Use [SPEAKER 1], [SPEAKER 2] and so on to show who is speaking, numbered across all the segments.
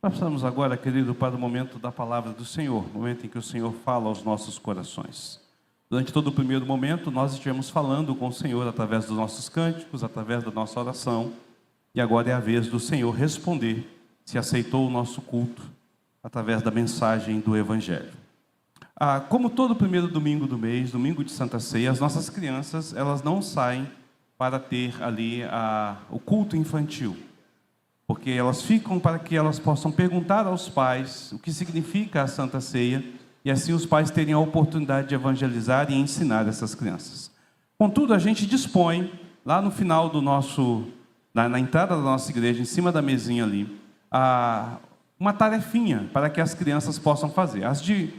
[SPEAKER 1] Passamos agora, querido, para o momento da palavra do Senhor, o momento em que o Senhor fala aos nossos corações. Durante todo o primeiro momento, nós estivemos falando com o Senhor através dos nossos cânticos, através da nossa oração, e agora é a vez do Senhor responder se aceitou o nosso culto através da mensagem do Evangelho. Como todo primeiro domingo do mês, domingo de Santa Ceia, as nossas crianças, elas não saem para ter ali o culto infantil, porque elas ficam para que elas possam perguntar aos pais o que significa a Santa Ceia, e assim os pais terem a oportunidade de evangelizar e ensinar essas crianças. Contudo, a gente dispõe, lá no final do na entrada da nossa igreja, em cima da mesinha ali, uma tarefinha para que as crianças possam fazer. As de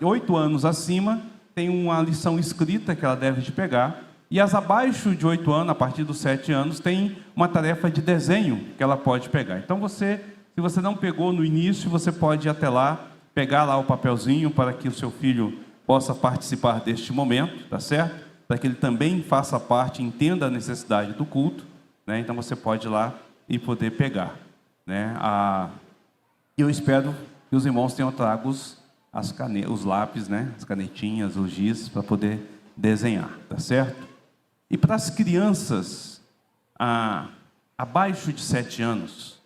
[SPEAKER 1] 8 anos acima, tem uma lição escrita que ela deve de pegar, e as abaixo de 8 anos, a partir dos 7 anos, tem uma tarefa de desenho que ela pode pegar. Então, se você não pegou no início, você pode ir até lá, pegar lá o papelzinho para que o seu filho possa participar deste momento, tá certo? Para que ele também faça parte, entenda a necessidade do culto, né? Então, você pode ir lá e poder pegar, né? Eu espero que os irmãos tenham trago os lápis, né? As canetinhas, os giz, para poder desenhar, tá certo? E para as crianças abaixo de 7 anos,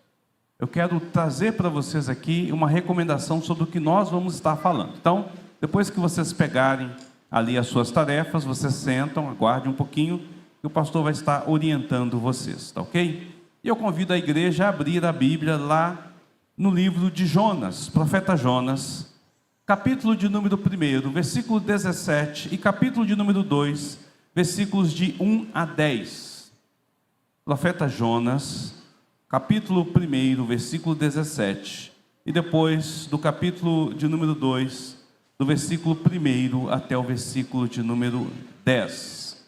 [SPEAKER 1] eu quero trazer para vocês aqui uma recomendação sobre o que nós vamos estar falando. Então, depois que vocês pegarem ali as suas tarefas, vocês sentam, aguardem um pouquinho, e o pastor vai estar orientando vocês, tá ok? E eu convido a igreja a abrir a Bíblia lá no livro de Jonas, profeta Jonas, capítulo de número 1, versículo 17, e capítulo de número 2, versículos de 1 a 10. Profeta Jonas, capítulo 1, versículo 17, e depois do capítulo de número 2, do versículo 1 até o versículo de número 10.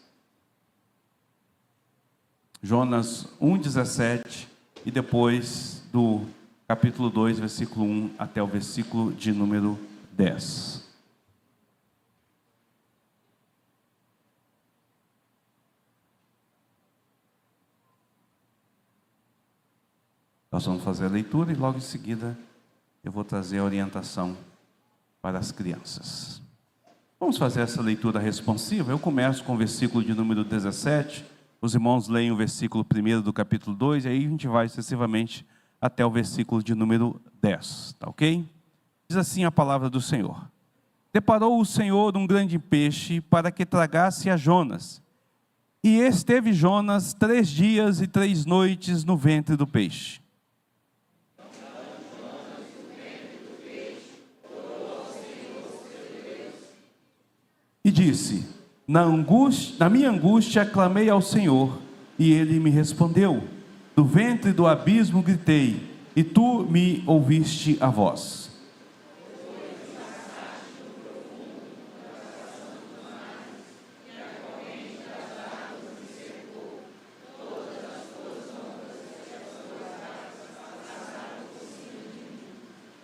[SPEAKER 1] Jonas 1:17, e depois do capítulo 2, versículo 1 até o versículo de número 10. Nós vamos fazer a leitura e logo em seguida eu vou trazer a orientação para as crianças. Vamos fazer essa leitura responsiva. Eu começo com o versículo de número 17, os irmãos leem o versículo 1 do capítulo 2, e aí a gente vai sucessivamente até o versículo de número 10, tá ok? Diz assim a palavra do Senhor: Deparou o Senhor um grande peixe para que tragasse a Jonas, e esteve Jonas 3 dias e 3 noites no ventre do peixe. E disse: na minha angústia clamei ao Senhor, e Ele me respondeu. Do ventre do abismo gritei, e Tu me ouviste a voz.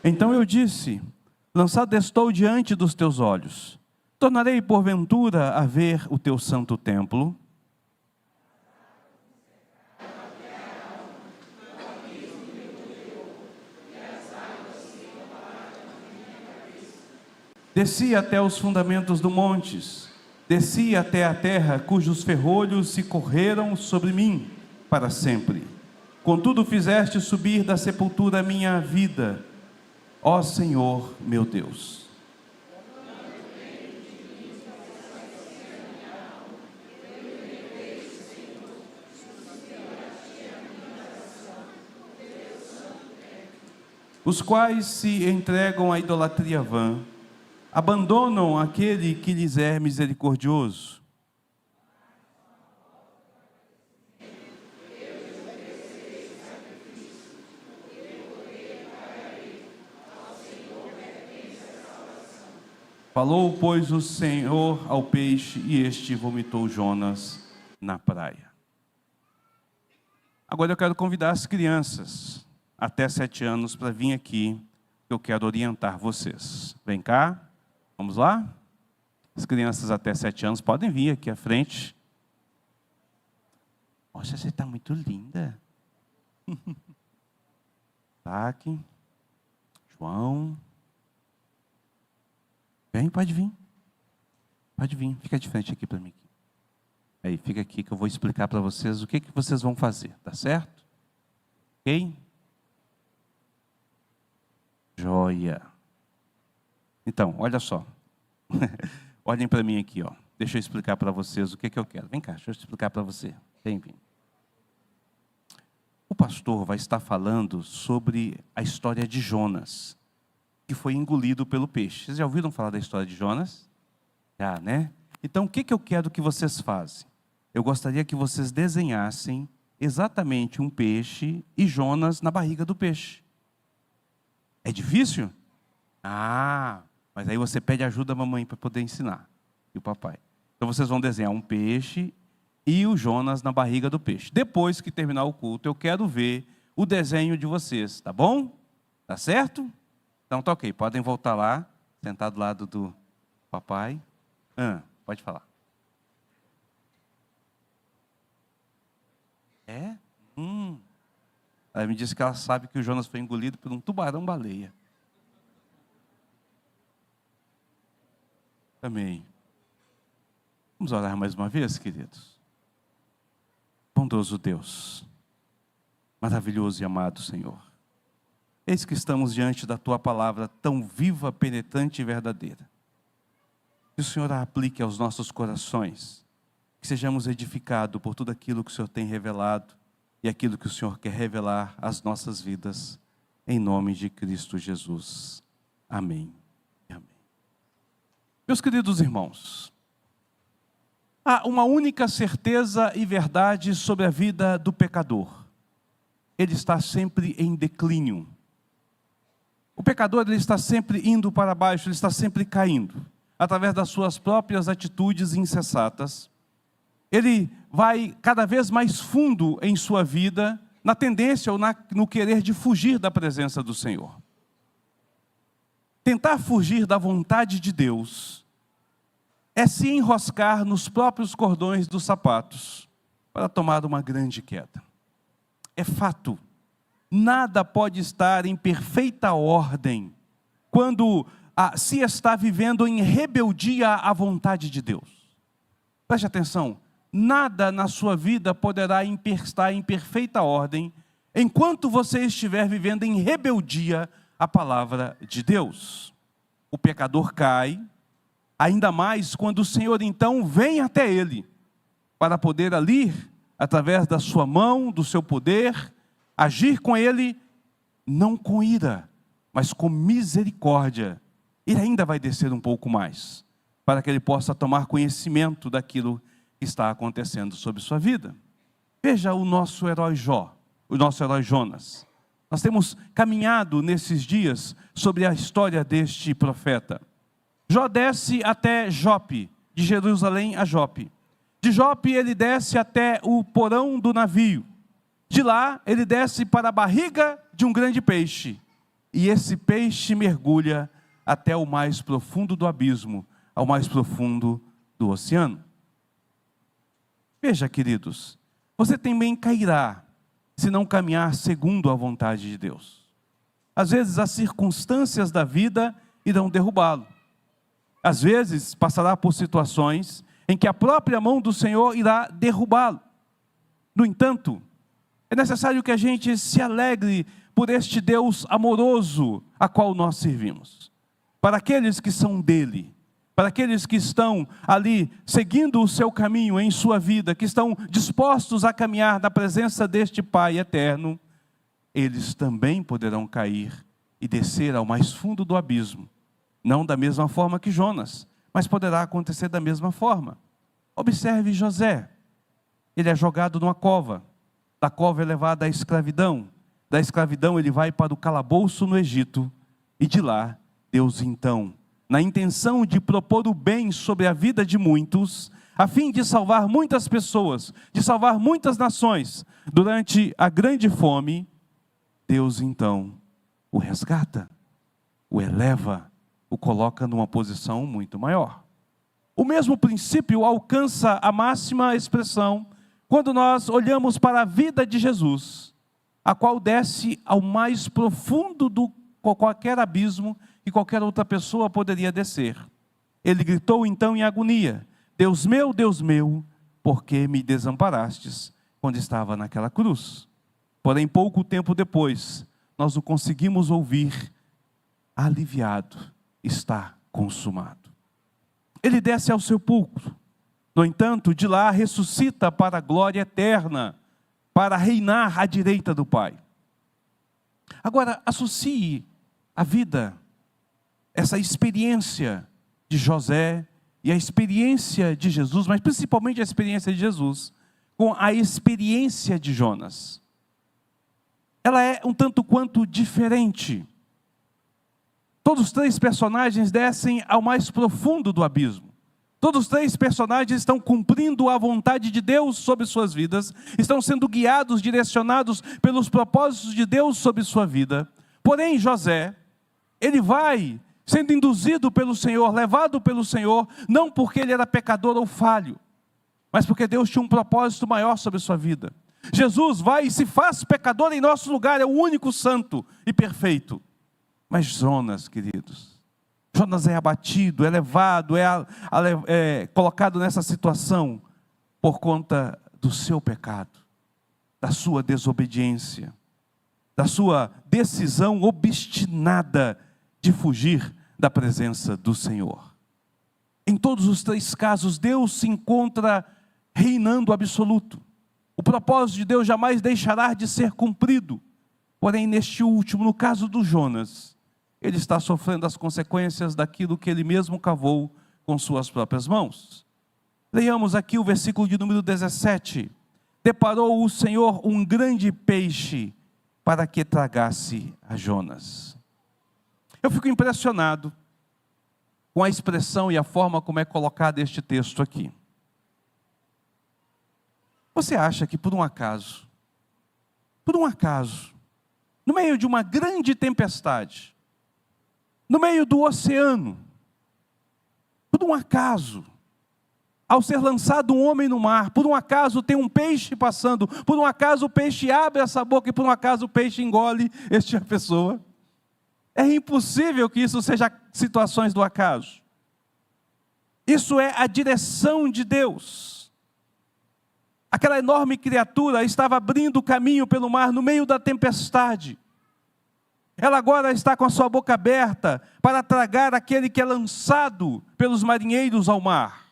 [SPEAKER 1] Então eu disse: lançado estou diante dos Teus olhos. Tornarei porventura a ver o Teu santo templo? Desci até os fundamentos dos montes, desci até a terra cujos ferrolhos se correram sobre mim para sempre. Contudo fizeste subir da sepultura a minha vida, ó Senhor meu Deus. Os quais se entregam à idolatria vã, abandonam aquele que lhes é misericordioso. Falou, pois, o Senhor ao peixe, e este vomitou Jonas na praia. Agora eu quero convidar as crianças até 7 anos para vir aqui, eu quero orientar vocês. Vem cá, vamos lá? As crianças até 7 anos podem vir aqui à frente. Nossa, você está muito linda. Isaac, João. Vem, pode vir. Pode vir, fica de frente aqui para mim. Aí, fica aqui que eu vou explicar para vocês o que vocês vão fazer, tá certo? Ok? Joia. Então, olha só. Olhem para mim aqui, ó. Deixa eu explicar para vocês o que eu quero. Vem cá, deixa eu explicar para você. Vem. O pastor vai estar falando sobre a história de Jonas, que foi engolido pelo peixe. Vocês já ouviram falar da história de Jonas? Já, né? Então, o que eu quero que vocês façam? Eu gostaria que vocês desenhassem exatamente um peixe e Jonas na barriga do peixe. É difícil? Mas aí você pede ajuda da mamãe para poder ensinar, e o papai. Então vocês vão desenhar um peixe e o Jonas na barriga do peixe. Depois que terminar o culto, eu quero ver o desenho de vocês, tá bom? Tá certo? Então tá ok, podem voltar lá, sentar do lado do papai. Pode falar. Ela me disse que ela sabe que o Jonas foi engolido por um tubarão-baleia. Amém. Vamos orar mais uma vez, queridos? Bondoso Deus, maravilhoso e amado Senhor, eis que estamos diante da Tua palavra tão viva, penetrante e verdadeira. Que o Senhor a aplique aos nossos corações, que sejamos edificados por tudo aquilo que o Senhor tem revelado e aquilo que o Senhor quer revelar às nossas vidas, em nome de Cristo Jesus. Amém. Meus queridos irmãos, há uma única certeza e verdade sobre a vida do pecador. Ele está sempre em declínio. O pecador ele está sempre indo para baixo, ele está sempre caindo. Através das suas próprias atitudes insensatas. Ele vai cada vez mais fundo em sua vida, na tendência ou no querer de fugir da presença do Senhor. Tentar fugir da vontade de Deus é se enroscar nos próprios cordões dos sapatos para tomar uma grande queda. É fato, nada pode estar em perfeita ordem quando se está vivendo em rebeldia à vontade de Deus. Preste atenção, nada na sua vida poderá estar em perfeita ordem enquanto você estiver vivendo em rebeldia à palavra de Deus. O pecador cai, ainda mais quando o Senhor então vem até ele, para poder ali, através da sua mão, do seu poder, agir com ele, não com ira, mas com misericórdia. Ele ainda vai descer um pouco mais, para que ele possa tomar conhecimento daquilo que está acontecendo sobre sua vida. Veja o nosso herói Jó, o nosso herói Jonas. Nós temos caminhado nesses dias sobre a história deste profeta. Jó desce até Jope, de Jerusalém a Jope. De Jope ele desce até o porão do navio. De lá ele desce para a barriga de um grande peixe. E esse peixe mergulha até o mais profundo do abismo, ao mais profundo do oceano. Veja, queridos, você também cairá se não caminhar segundo a vontade de Deus. Às vezes as circunstâncias da vida irão derrubá-lo. Às vezes passará por situações em que a própria mão do Senhor irá derrubá-lo. No entanto, é necessário que a gente se alegre por este Deus amoroso a qual nós servimos. Para aqueles que são dele, para aqueles que estão ali seguindo o seu caminho em sua vida, que estão dispostos a caminhar na presença deste Pai eterno, eles também poderão cair e descer ao mais fundo do abismo. Não da mesma forma que Jonas, mas poderá acontecer da mesma forma. Observe José. Ele é jogado numa cova. Da cova é levado à escravidão. Da escravidão ele vai para o calabouço no Egito. E de lá, Deus então, na intenção de propor o bem sobre a vida de muitos, a fim de salvar muitas pessoas, de salvar muitas nações, durante a grande fome, Deus então o resgata, o eleva, o coloca numa posição muito maior. O mesmo princípio alcança a máxima expressão quando nós olhamos para a vida de Jesus. a qual desce ao mais profundo do qualquer abismo que qualquer outra pessoa poderia descer. Ele gritou então em agonia: Deus meu, por que me desamparastes? Quando estava naquela cruz. Porém, pouco tempo depois, nós o conseguimos ouvir: aliviado, está consumado. Ele desce ao sepulcro. No entanto, de lá ressuscita para a glória eterna, para reinar à direita do Pai. Agora, associe a vida, essa experiência de José e a experiência de Jesus, mas principalmente a experiência de Jesus, com a experiência de Jonas. Ela é um tanto quanto diferente. Todos os três personagens descem ao mais profundo do abismo. Todos os três personagens estão cumprindo a vontade de Deus sobre suas vidas, estão sendo guiados, direcionados pelos propósitos de Deus sobre sua vida. Porém, José, ele vai sendo induzido pelo Senhor, levado pelo Senhor, não porque ele era pecador ou falho, mas porque Deus tinha um propósito maior sobre sua vida. Jesus vai e se faz pecador em nosso lugar, é o único santo e perfeito. Mas Jonas, queridos, Jonas é abatido, é levado, é colocado nessa situação por conta do seu pecado, da sua desobediência, da sua decisão obstinada de fugir da presença do Senhor. Em todos os três casos, Deus se encontra reinando absoluto. O propósito de Deus jamais deixará de ser cumprido. Porém, neste último, no caso do Jonas, ele está sofrendo as consequências daquilo que ele mesmo cavou com suas próprias mãos. Leiamos aqui o versículo de número 17. Deparou o Senhor um grande peixe para que tragasse a Jonas. Eu fico impressionado com a expressão e a forma como é colocado este texto aqui. Você acha que por um acaso, no meio de uma grande tempestade, no meio do oceano, por um acaso, ao ser lançado um homem no mar, por um acaso tem um peixe passando, por um acaso o peixe abre essa boca e por um acaso o peixe engole esta pessoa? É impossível que isso seja situações do acaso. Isso é a direção de Deus. Aquela enorme criatura estava abrindo caminho pelo mar no meio da tempestade. Ela agora está com a sua boca aberta para tragar aquele que é lançado pelos marinheiros ao mar.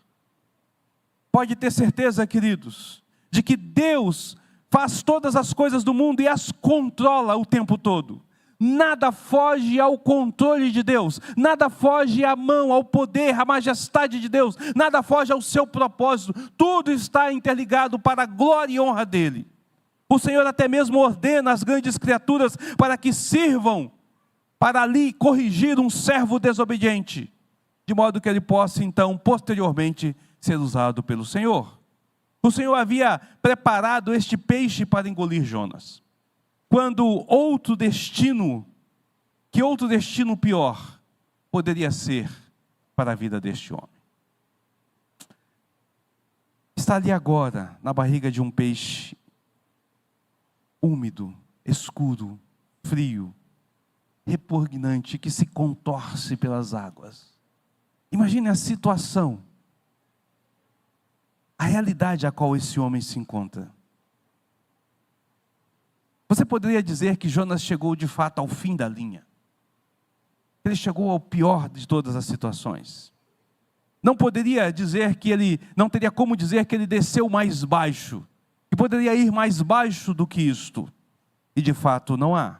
[SPEAKER 1] Pode ter certeza, queridos, de que Deus faz todas as coisas do mundo e as controla o tempo todo. Nada foge ao controle de Deus, nada foge à mão, ao poder, à majestade de Deus, nada foge ao seu propósito, tudo está interligado para a glória e honra dEle. O Senhor até mesmo ordena as grandes criaturas para que sirvam para ali corrigir um servo desobediente, de modo que ele possa então, posteriormente, ser usado pelo Senhor. O Senhor havia preparado este peixe para engolir Jonas. Quando que outro destino pior poderia ser para a vida deste homem? Está ali agora, na barriga de um peixe, úmido, escuro, frio, repugnante, que se contorce pelas águas. Imagine a situação, a realidade a qual esse homem se encontra. Você poderia dizer que Jonas chegou de fato ao fim da linha. Ele chegou ao pior de todas as situações. Não poderia dizer que não teria como dizer que ele desceu mais baixo, que poderia ir mais baixo do que isto. E de fato não há.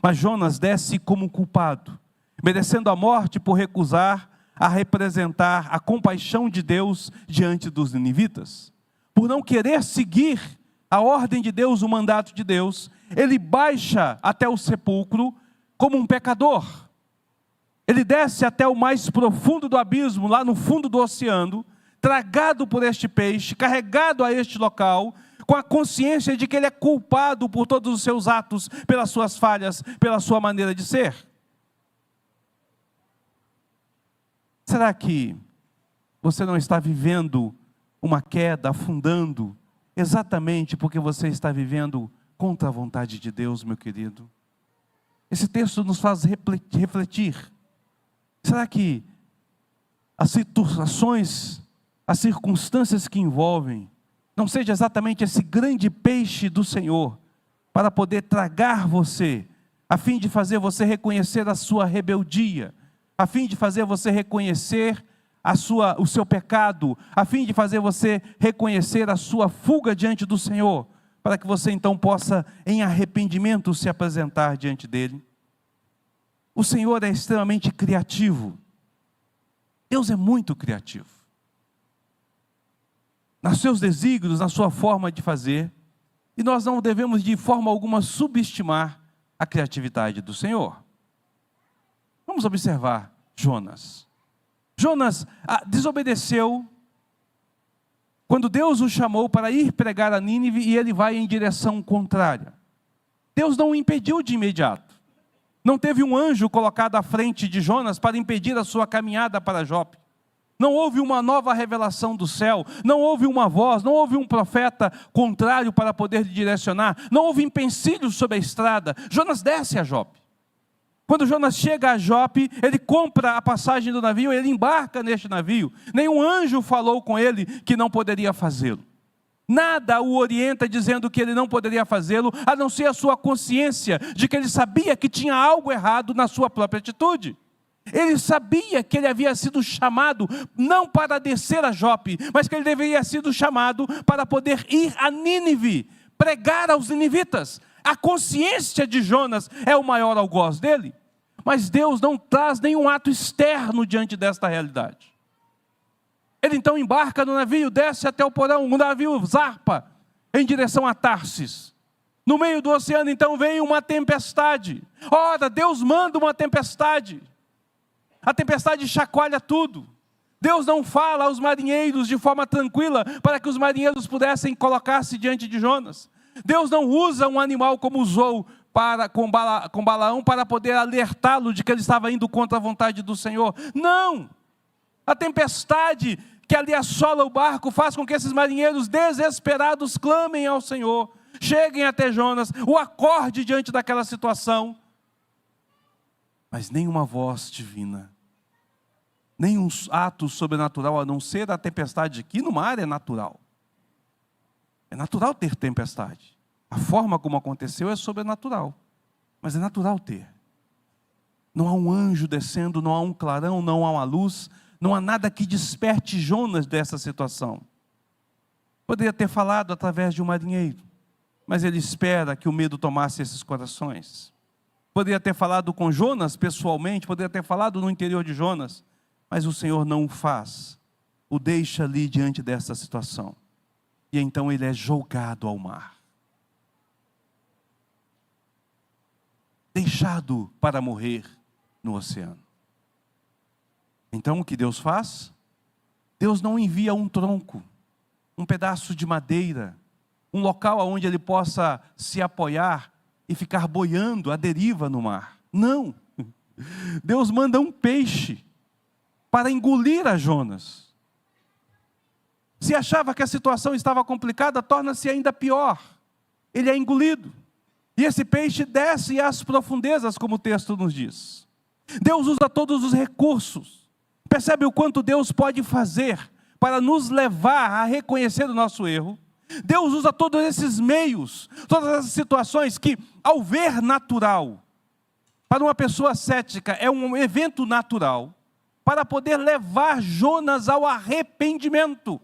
[SPEAKER 1] Mas Jonas desce como culpado, merecendo a morte por recusar a representar a compaixão de Deus diante dos ninivitas. Por não querer seguir a ordem de Deus, o mandato de Deus, ele baixa até o sepulcro como um pecador. Ele desce até o mais profundo do abismo, lá no fundo do oceano, tragado por este peixe, carregado a este local, com a consciência de que ele é culpado por todos os seus atos, pelas suas falhas, pela sua maneira de ser. Será que você não está vivendo uma queda, afundando, exatamente porque você está vivendo contra a vontade de Deus, meu querido? Esse texto nos faz refletir. Será que as situações, as circunstâncias que envolvem, não seja exatamente esse grande peixe do Senhor, para poder tragar você, a fim de fazer você reconhecer a sua rebeldia, a fim de fazer você reconhecer o seu pecado, a fim de fazer você reconhecer a sua fuga diante do Senhor, para que você então possa, em arrependimento, se apresentar diante dele. O Senhor é extremamente criativo. Deus é muito criativo. Nos seus desígnios, na sua forma de fazer, e nós não devemos de forma alguma subestimar a criatividade do Senhor. Vamos observar Jonas. Jonas desobedeceu quando Deus o chamou para ir pregar a Nínive e ele vai em direção contrária. Deus não o impediu de imediato. Não teve um anjo colocado à frente de Jonas para impedir a sua caminhada para Jope. Não houve uma nova revelação do céu, não houve uma voz, não houve um profeta contrário para poder lhe direcionar, não houve empecilhos sobre a estrada. Jonas desce a Jope. Quando Jonas chega a Jope, ele compra a passagem do navio, ele embarca neste navio. Nenhum anjo falou com ele que não poderia fazê-lo. Nada o orienta dizendo que ele não poderia fazê-lo, a não ser a sua consciência de que ele sabia que tinha algo errado na sua própria atitude. Ele sabia que ele havia sido chamado não para descer a Jope, mas que ele deveria sido chamado para poder ir a Nínive, pregar aos ninivitas. A consciência de Jonas é o maior algoz dele, mas Deus não traz nenhum ato externo diante desta realidade. Ele então embarca no navio, desce até o porão, o navio zarpa em direção a Tarsis. No meio do oceano então vem uma tempestade. Ora, Deus manda uma tempestade. A tempestade chacoalha tudo. Deus não fala aos marinheiros de forma tranquila para que os marinheiros pudessem colocar-se diante de Jonas. Deus não usa um animal como usou com Balaão para poder alertá-lo de que ele estava indo contra a vontade do Senhor. Não! A tempestade que ali assola o barco faz com que esses marinheiros desesperados clamem ao Senhor, cheguem até Jonas, o acorde diante daquela situação. Mas nenhuma voz divina, nenhum ato sobrenatural, a não ser a tempestade aqui no mar, é natural. É natural ter tempestade. A forma como aconteceu é sobrenatural, mas é natural ter. Não há um anjo descendo, não há um clarão, não há uma luz, não há nada que desperte Jonas dessa situação. Poderia ter falado através de um marinheiro, mas ele espera que o medo tomasse esses corações. Poderia ter falado com Jonas pessoalmente, poderia ter falado no interior de Jonas, mas o Senhor não o faz, o deixa ali diante dessa situação. E então ele é jogado ao mar. Deixado para morrer no oceano. Então o que Deus faz? Deus não envia um tronco, um pedaço de madeira, um local onde ele possa se apoiar e ficar boiando à deriva no mar. Não. Deus manda um peixe para engolir a Jonas. Se achava que a situação estava complicada, torna-se ainda pior. Ele é engolido. E esse peixe desce às profundezas, como o texto nos diz. Deus usa todos os recursos. Percebe o quanto Deus pode fazer para nos levar a reconhecer o nosso erro? Deus usa todos esses meios, todas essas situações que, ao ver natural, para uma pessoa cética é um evento natural, para poder levar Jonas ao arrependimento.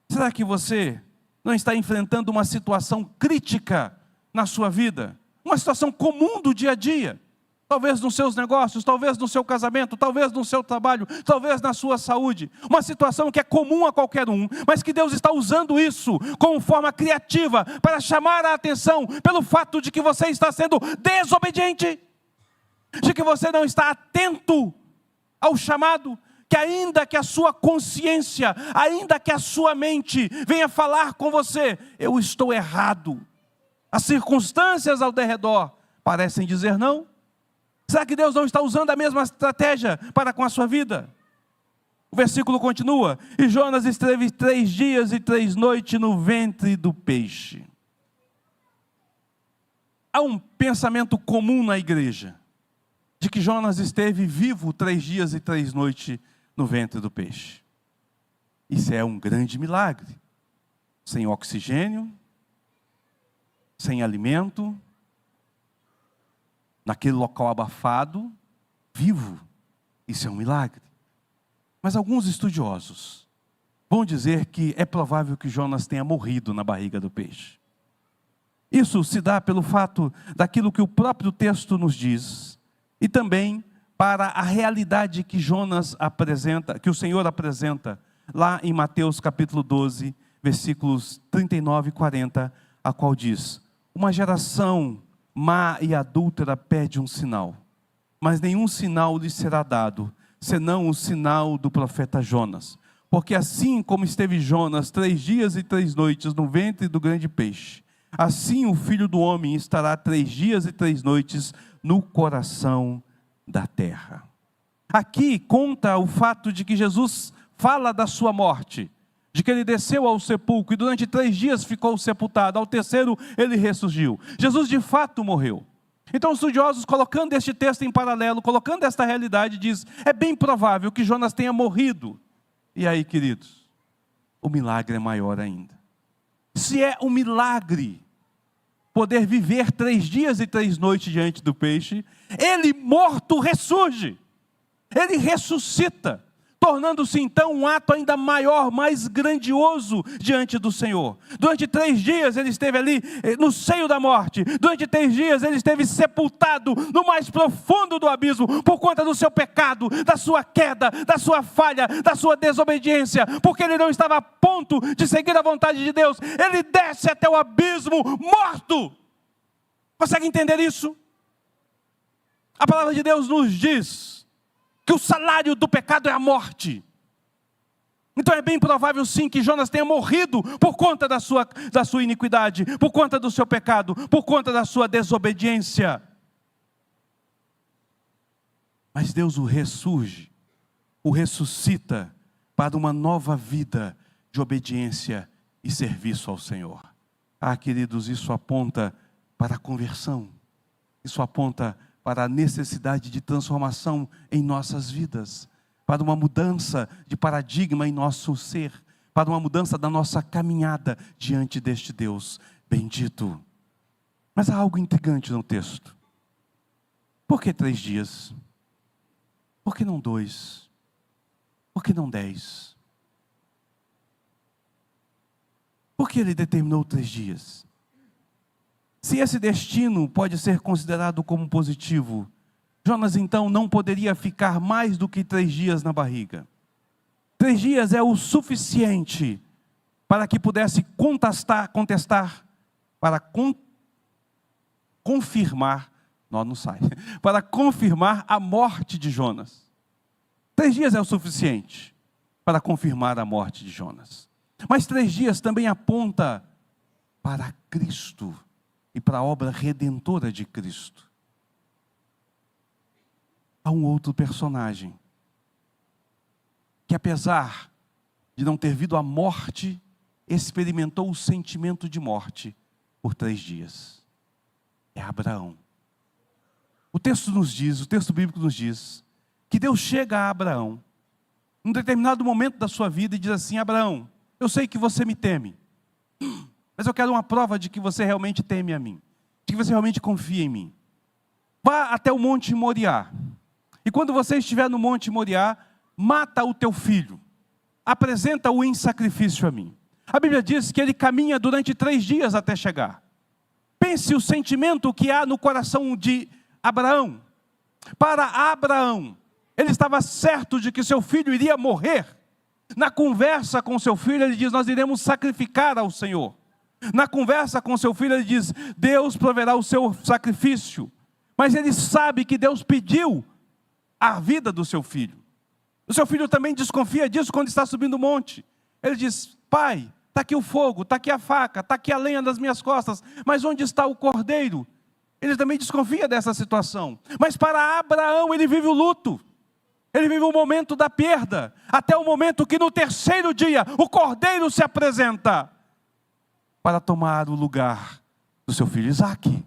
[SPEAKER 1] Será que você não está enfrentando uma situação crítica na sua vida? Uma situação comum do dia a dia? Talvez nos seus negócios, talvez no seu casamento, talvez no seu trabalho, talvez na sua saúde. Uma situação que é comum a qualquer um, mas que Deus está usando isso como forma criativa para chamar a atenção pelo fato de que você está sendo desobediente, de que você não está atento ao chamado, que ainda que a sua consciência, ainda que a sua mente venha falar com você, eu estou errado. As circunstâncias ao derredor parecem dizer não. Será que Deus não está usando a mesma estratégia para com a sua vida? O versículo continua: e Jonas esteve 3 dias e 3 noites no ventre do peixe. Há um pensamento comum na igreja, de que Jonas esteve vivo 3 dias e 3 noites no ventre do peixe. Isso é um grande milagre. Sem oxigênio, sem alimento, naquele local abafado, vivo. Isso é um milagre. Mas alguns estudiosos vão dizer que é provável que Jonas tenha morrido na barriga do peixe. Isso se dá pelo fato daquilo que o próprio texto nos diz, e também para a realidade que Jonas apresenta, que o Senhor apresenta, lá em Mateus capítulo 12, versículos 39 e 40, a qual diz: uma geração má e adúltera pede um sinal, mas nenhum sinal lhe será dado, senão o sinal do profeta Jonas. Porque assim como esteve Jonas 3 dias e 3 noites no ventre do grande peixe, assim o Filho do Homem estará 3 dias e 3 noites no coração da terra. Aqui conta o fato de que Jesus fala da sua morte, de que ele desceu ao sepulcro e durante 3 dias ficou sepultado, ao terceiro ele ressurgiu. Jesus de fato morreu. Então os estudiosos, colocando este texto em paralelo, colocando esta realidade, diz: é bem provável que Jonas tenha morrido. E aí, queridos, o milagre é maior ainda. Se é um milagre poder viver 3 dias e 3 noites diante do peixe, ele morto ressurge, ele ressuscita, tornando-se então um ato ainda maior, mais grandioso diante do Senhor. Durante 3 dias ele esteve ali no seio da morte, durante 3 dias ele esteve sepultado no mais profundo do abismo, por conta do seu pecado, da sua queda, da sua falha, da sua desobediência, porque ele não estava a ponto de seguir a vontade de Deus. Ele desce até o abismo morto. Consegue entender isso? A palavra de Deus nos diz que o salário do pecado é a morte. Então é bem provável sim que Jonas tenha morrido por conta da sua iniquidade, por conta do seu pecado, por conta da sua desobediência. Mas Deus o ressuscita para uma nova vida de obediência e serviço ao Senhor. Ah, queridos, isso aponta para a conversão, isso aponta para a necessidade de transformação em nossas vidas, para uma mudança de paradigma em nosso ser, para uma mudança da nossa caminhada diante deste Deus bendito. Mas há algo intrigante no texto. Por que 3 dias? Por que não 2? Por que não 10? Por que ele determinou 3 dias? Se esse destino pode ser considerado como positivo, Jonas então não poderia ficar mais do que 3 dias na barriga. 3 dias é o suficiente para que pudesse contestar, para confirmar, não sai, para confirmar a morte de Jonas. 3 dias é o suficiente para confirmar a morte de Jonas. Mas 3 dias também aponta para Cristo e para a obra redentora de Cristo. Há um outro personagem que, apesar de não ter vindo à morte, experimentou o sentimento de morte por 3 dias. É Abraão. O texto bíblico nos diz, que Deus chega a Abraão, em um determinado momento da sua vida, e diz assim: Abraão, eu sei que você me teme, mas eu quero uma prova de que você realmente teme a mim, de que você realmente confia em mim. Vá até o Monte Moriá, e quando você estiver no Monte Moriá, mata o teu filho, apresenta-o em sacrifício a mim. A Bíblia diz que ele caminha durante 3 dias até chegar. Pense o sentimento que há no coração de Abraão. Para Abraão, ele estava certo de que seu filho iria morrer. Na conversa com seu filho, ele diz: nós iremos sacrificar ao Senhor. Na conversa com seu filho, ele diz: Deus proverá o seu sacrifício. Mas ele sabe que Deus pediu a vida do seu filho. O seu filho também desconfia disso quando está subindo o monte. Ele diz: pai, está aqui o fogo, está aqui a faca, está aqui a lenha das minhas costas, mas onde está o cordeiro? Ele também desconfia dessa situação. Mas para Abraão, ele vive o luto. Ele vive o momento da perda, até o momento que no terceiro dia o cordeiro se apresenta para tomar o lugar do seu filho Isaque.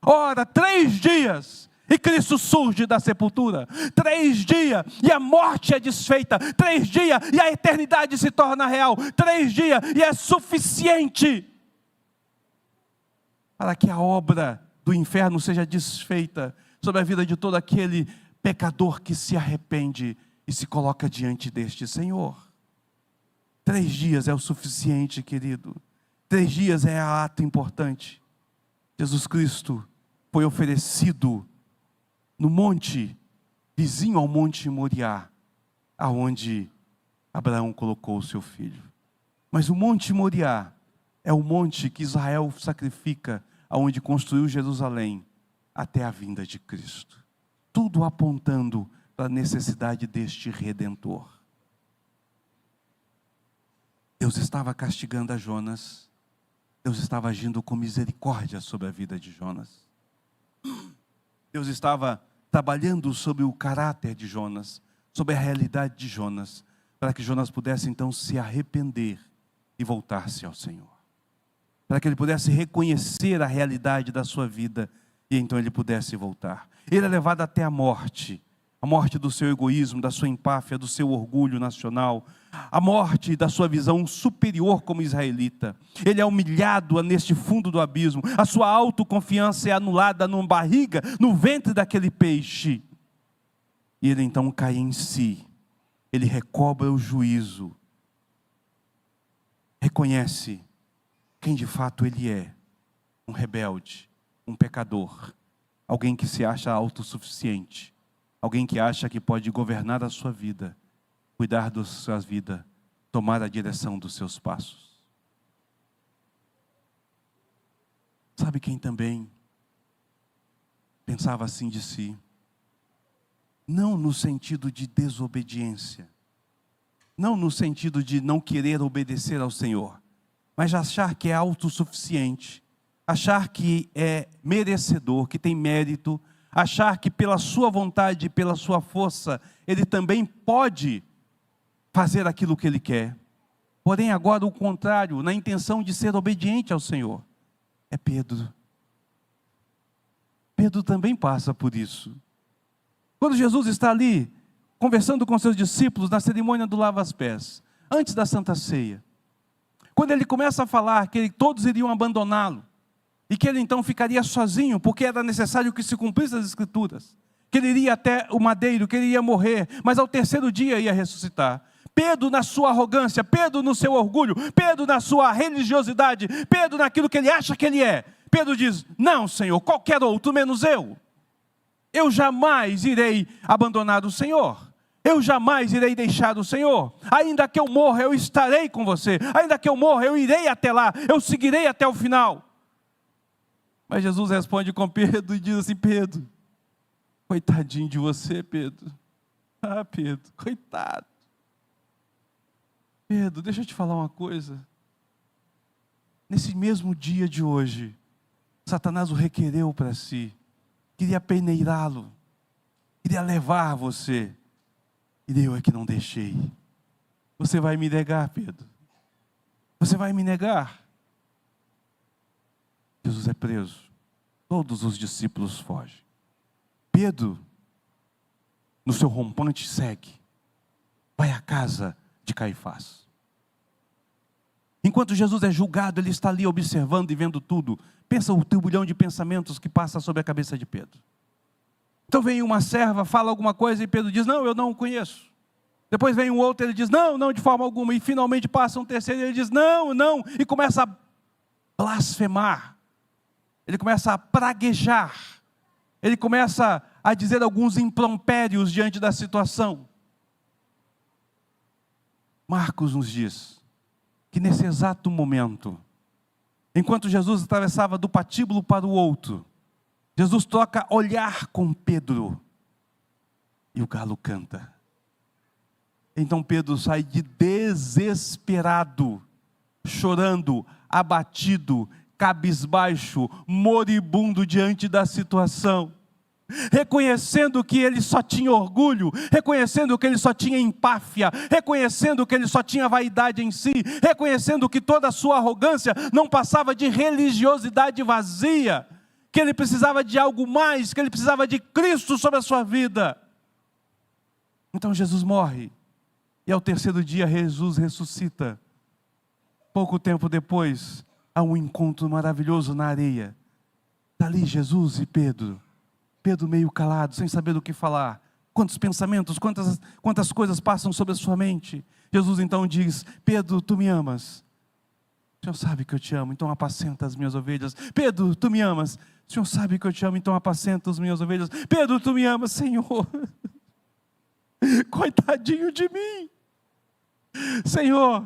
[SPEAKER 1] Ora, 3 dias e Cristo surge da sepultura. 3 dias e a morte é desfeita. 3 dias e a eternidade se torna real. 3 dias e é suficiente para que a obra do inferno seja desfeita sobre a vida de todo aquele pecador que se arrepende e se coloca diante deste Senhor. 3 dias é o suficiente, querido. 3 dias é ato importante. Jesus Cristo foi oferecido no monte, vizinho ao monte Moriá, aonde Abraão colocou o seu filho. Mas o monte Moriá é o monte que Israel sacrifica, aonde construiu Jerusalém, até a vinda de Cristo. Tudo apontando para a necessidade deste Redentor. Deus estava castigando a Jonas. Deus estava agindo com misericórdia sobre a vida de Jonas. Deus estava trabalhando sobre o caráter de Jonas, sobre a realidade de Jonas, para que Jonas pudesse então se arrepender e voltar-se ao Senhor. Para que ele pudesse reconhecer a realidade da sua vida e então ele pudesse voltar. Ele é levado até a morte do seu egoísmo, da sua empáfia, do seu orgulho nacional, a morte da sua visão superior como israelita. Ele é humilhado neste fundo do abismo, a sua autoconfiança é anulada numa barriga, no ventre daquele peixe. E ele então cai em si, ele recobra o juízo, reconhece quem de fato ele é, um rebelde, um pecador, alguém que se acha autossuficiente, alguém que acha que pode governar a sua vida, cuidar da sua vida, tomar a direção dos seus passos. Sabe quem também pensava assim de si? Não no sentido de desobediência, não no sentido de não querer obedecer ao Senhor, mas de achar que é autossuficiente, achar que é merecedor, que tem mérito, achar que pela sua vontade, pela sua força, ele também pode fazer aquilo que ele quer. Porém agora o contrário, na intenção de ser obediente ao Senhor, é Pedro. Pedro também passa por isso. Quando Jesus está ali, conversando com seus discípulos na cerimônia do lava-pés, antes da Santa Ceia, quando ele começa a falar que todos iriam abandoná-lo, e que ele então ficaria sozinho, porque era necessário que se cumprissem as Escrituras, que ele iria até o madeiro, que ele ia morrer, mas ao terceiro dia ia ressuscitar. Pedro na sua arrogância, Pedro no seu orgulho, Pedro na sua religiosidade, Pedro naquilo que ele acha que ele é. Pedro diz: não, Senhor, qualquer outro menos eu. Eu jamais irei abandonar o Senhor. Eu jamais irei deixar o Senhor. Ainda que eu morra, eu estarei com você. Ainda que eu morra, eu irei até lá. Eu seguirei até o final. Mas Jesus responde com Pedro e diz assim: Pedro, coitadinho de você, Pedro. Ah, Pedro, coitado. Pedro, deixa eu te falar uma coisa. Nesse mesmo dia de hoje, Satanás o requereu para si. Queria peneirá-lo. Queria levar você. E eu é que não deixei. Você vai me negar, Pedro? Você vai me negar? Jesus é preso. Todos os discípulos fogem. Pedro, no seu rompante, segue. Vai à casa de Caifás. Enquanto Jesus é julgado, ele está ali observando e vendo tudo. Pensa o turbilhão de pensamentos que passa sobre a cabeça de Pedro. Então vem uma serva, fala alguma coisa e Pedro diz: não, eu não o conheço. Depois vem um outro, ele diz: não, não, de forma alguma. E finalmente passa um terceiro e ele diz: não, não. E começa a blasfemar. Ele começa a praguejar. Ele começa a dizer alguns impropérios diante da situação. Marcos nos diz que nesse exato momento, enquanto Jesus atravessava do patíbulo para o outro, Jesus troca olhar com Pedro e o galo canta. Então Pedro sai de desesperado, chorando, abatido, cabisbaixo, moribundo diante da situação. reconhecendo que ele só tinha orgulho, reconhecendo que ele só tinha empáfia, reconhecendo que ele só tinha vaidade em si, reconhecendo que toda a sua arrogância não passava de religiosidade vazia, que ele precisava de algo mais, que ele precisava de Cristo sobre a sua vida. Então Jesus morre, e ao terceiro dia Jesus ressuscita. Pouco tempo depois, há um encontro maravilhoso na areia. Está ali Jesus e Pedro. Pedro meio calado, sem saber do que falar. Quantos pensamentos, quantas coisas passam sobre a sua mente. Jesus então diz: Pedro, tu me amas? O Senhor sabe que eu te amo, então apacenta as minhas ovelhas. Pedro, tu me amas? O Senhor sabe que eu te amo, então apacenta as minhas ovelhas. Pedro, tu me amas? Senhor, coitadinho de mim. Senhor,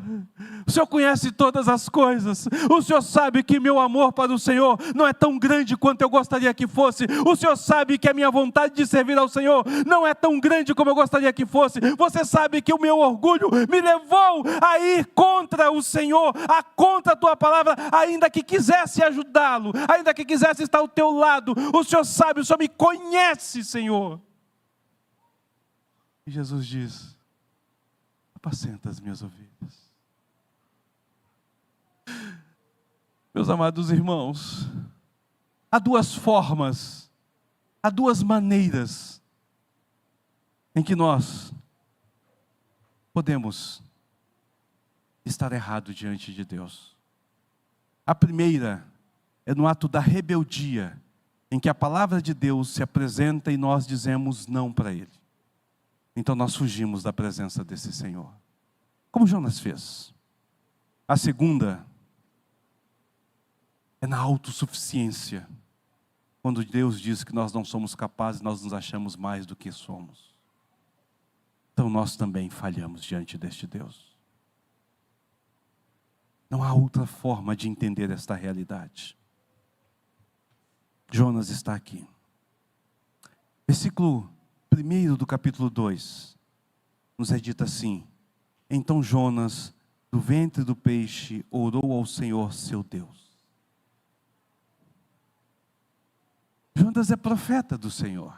[SPEAKER 1] o Senhor conhece todas as coisas, o Senhor sabe que meu amor para o Senhor não é tão grande quanto eu gostaria que fosse, o Senhor sabe que a minha vontade de servir ao Senhor não é tão grande como eu gostaria que fosse, você sabe que o meu orgulho me levou a ir contra o Senhor, contra a tua palavra, ainda que quisesse ajudá-lo, ainda que quisesse estar ao teu lado, o Senhor sabe, o Senhor me conhece, Senhor. E Jesus diz: apacenta as minhas ovelhas. Meus amados irmãos, há duas formas, há duas maneiras em que nós podemos estar errado diante de Deus. A primeira é no ato da rebeldia, em que a palavra de Deus se apresenta e nós dizemos não para Ele. Então nós fugimos da presença desse Senhor, como Jonas fez. A segunda é na autossuficiência, quando Deus diz que nós não somos capazes, nós nos achamos mais do que somos. Então nós também falhamos diante deste Deus. Não há outra forma de entender esta realidade. Jonas está aqui. Versículo 1 do capítulo 2, nos é dito assim: então Jonas, do ventre do peixe, orou ao Senhor seu Deus. Jonas é profeta do Senhor.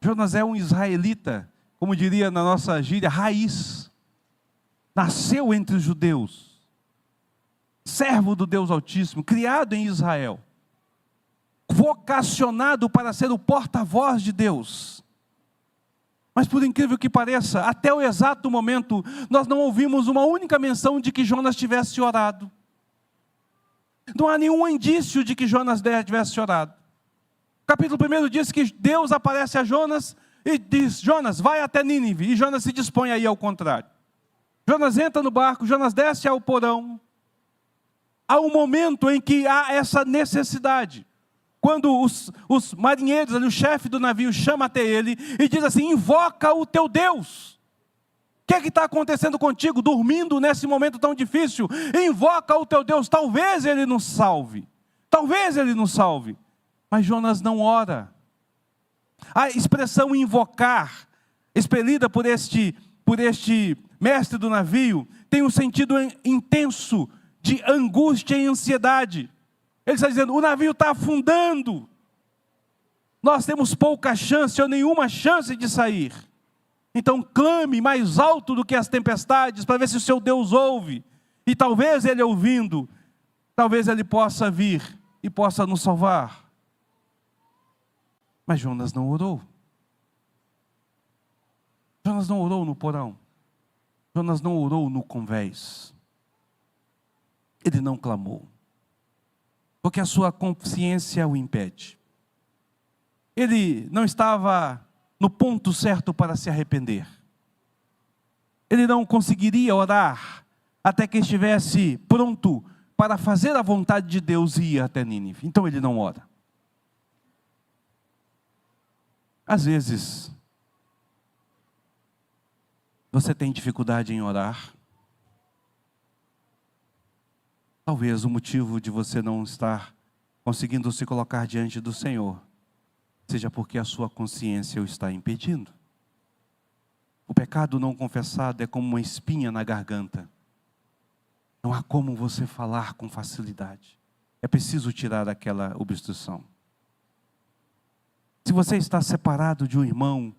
[SPEAKER 1] Jonas é um israelita, como diria na nossa gíria, raiz. Nasceu entre os judeus, servo do Deus Altíssimo, criado em Israel, vocacionado para ser o porta-voz de Deus. Mas por incrível que pareça, até o exato momento, nós não ouvimos uma única menção de que Jonas tivesse orado. Não há nenhum indício de que Jonas tivesse orado. O capítulo 1 diz que Deus aparece a Jonas e diz: Jonas, vai até Nínive. E Jonas se dispõe a ir ao contrário. Jonas entra no barco, Jonas desce ao porão. Há um momento em que há essa necessidade. Quando os marinheiros, o chefe do navio, chama até ele e diz assim: invoca o teu Deus. O que está acontecendo contigo, dormindo nesse momento tão difícil? Invoca o teu Deus, talvez ele nos salve. Talvez ele nos salve. Mas Jonas não ora. A expressão invocar, expelida por este mestre do navio, tem um sentido intenso de angústia e ansiedade. Ele está dizendo: o navio está afundando, nós temos pouca chance ou nenhuma chance de sair. Então clame mais alto do que as tempestades, para ver se o seu Deus ouve. E talvez ele ouvindo, talvez ele possa vir e possa nos salvar. Mas Jonas não orou. Jonas não orou no porão. Jonas não orou no convés. Ele não clamou, porque a sua consciência o impede. Ele não estava no ponto certo para se arrepender. Ele não conseguiria orar até que estivesse pronto para fazer a vontade de Deus e ir até Nínive. Então ele não ora. Às vezes, você tem dificuldade em orar. Talvez o motivo de você não estar conseguindo se colocar diante do Senhor seja porque a sua consciência o está impedindo. O pecado não confessado é como uma espinha na garganta. Não há como você falar com facilidade. É preciso tirar aquela obstrução. Se você está separado de um irmão,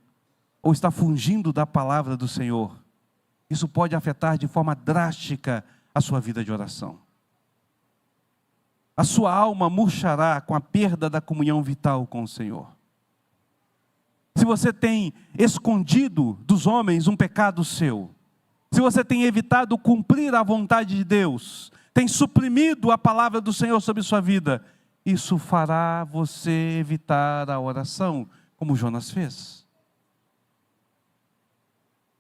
[SPEAKER 1] ou está fugindo da palavra do Senhor, isso pode afetar de forma drástica a sua vida de oração. A sua alma murchará com a perda da comunhão vital com o Senhor. Se você tem escondido dos homens um pecado seu, se você tem evitado cumprir a vontade de Deus, tem suprimido a palavra do Senhor sobre sua vida, isso fará você evitar a oração, como Jonas fez.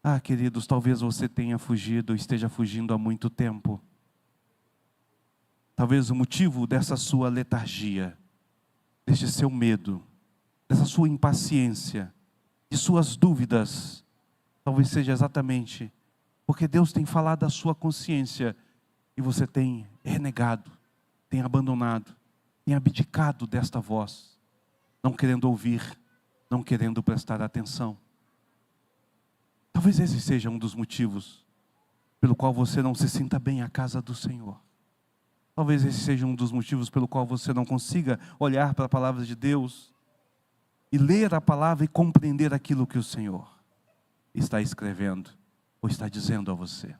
[SPEAKER 1] Ah, queridos, talvez você tenha fugido, esteja fugindo há muito tempo. Talvez o motivo dessa sua letargia, deste seu medo, dessa sua impaciência, de suas dúvidas, talvez seja exatamente porque Deus tem falado à sua consciência e você tem renegado, tem abandonado, tem abdicado desta voz, não querendo ouvir, não querendo prestar atenção. Talvez esse seja um dos motivos pelo qual você não se sinta bem à casa do Senhor. Talvez esse seja um dos motivos pelo qual você não consiga olhar para a palavra de Deus e ler a palavra e compreender aquilo que o Senhor está escrevendo ou está dizendo a você.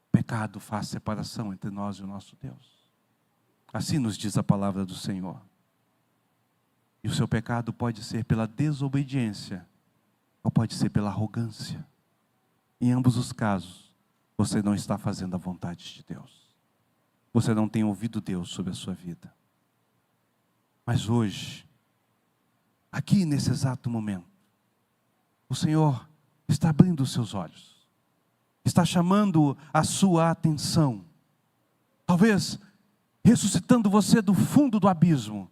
[SPEAKER 1] O pecado faz separação entre nós e o nosso Deus. Assim nos diz a palavra do Senhor. E o seu pecado pode ser pela desobediência ou pode ser pela arrogância. Em ambos os casos, você não está fazendo a vontade de Deus. Você não tem ouvido Deus sobre a sua vida. Mas hoje, aqui nesse exato momento, o Senhor está abrindo os seus olhos. Está chamando a sua atenção. Talvez ressuscitando você do fundo do abismo,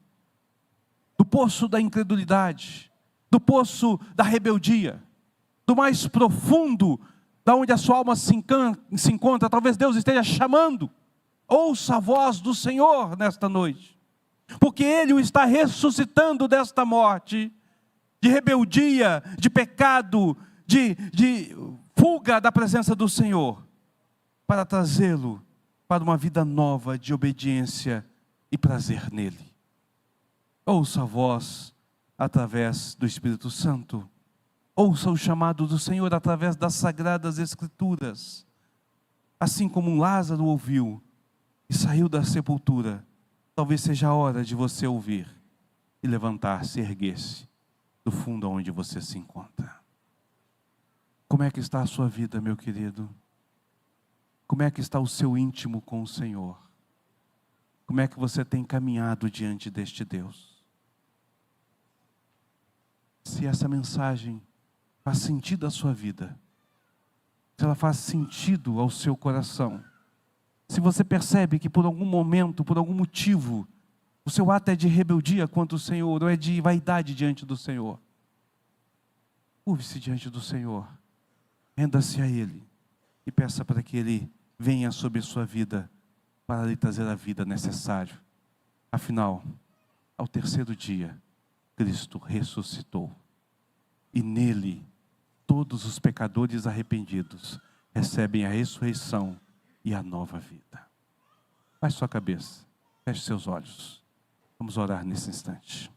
[SPEAKER 1] do poço da incredulidade, do poço da rebeldia, do mais profundo, da onde a sua alma se encontra. Talvez Deus esteja chamando. Ouça a voz do Senhor nesta noite, porque Ele o está ressuscitando desta morte, de rebeldia, de pecado, de fuga da presença do Senhor, para trazê-lo para uma vida nova de obediência e prazer nele. Ouça a voz através do Espírito Santo. Ouça o chamado do Senhor através das Sagradas Escrituras. Assim como Lázaro ouviu e saiu da sepultura, talvez seja a hora de você ouvir e levantar-se e erguer-se do fundo onde você se encontra. Como é que está a sua vida, meu querido? Como é que está o seu íntimo com o Senhor? Como é que você tem caminhado diante deste Deus? Se essa mensagem faz sentido à sua vida, se ela faz sentido ao seu coração, se você percebe que por algum momento, por algum motivo, o seu ato é de rebeldia contra o Senhor, ou é de vaidade diante do Senhor, curve-se diante do Senhor, renda-se a Ele e peça para que Ele venha sobre sua vida para lhe trazer a vida necessária. Afinal, ao terceiro dia, Cristo ressuscitou e nele todos os pecadores arrependidos recebem a ressurreição e a nova vida. Baixe sua cabeça, feche seus olhos. Vamos orar nesse instante.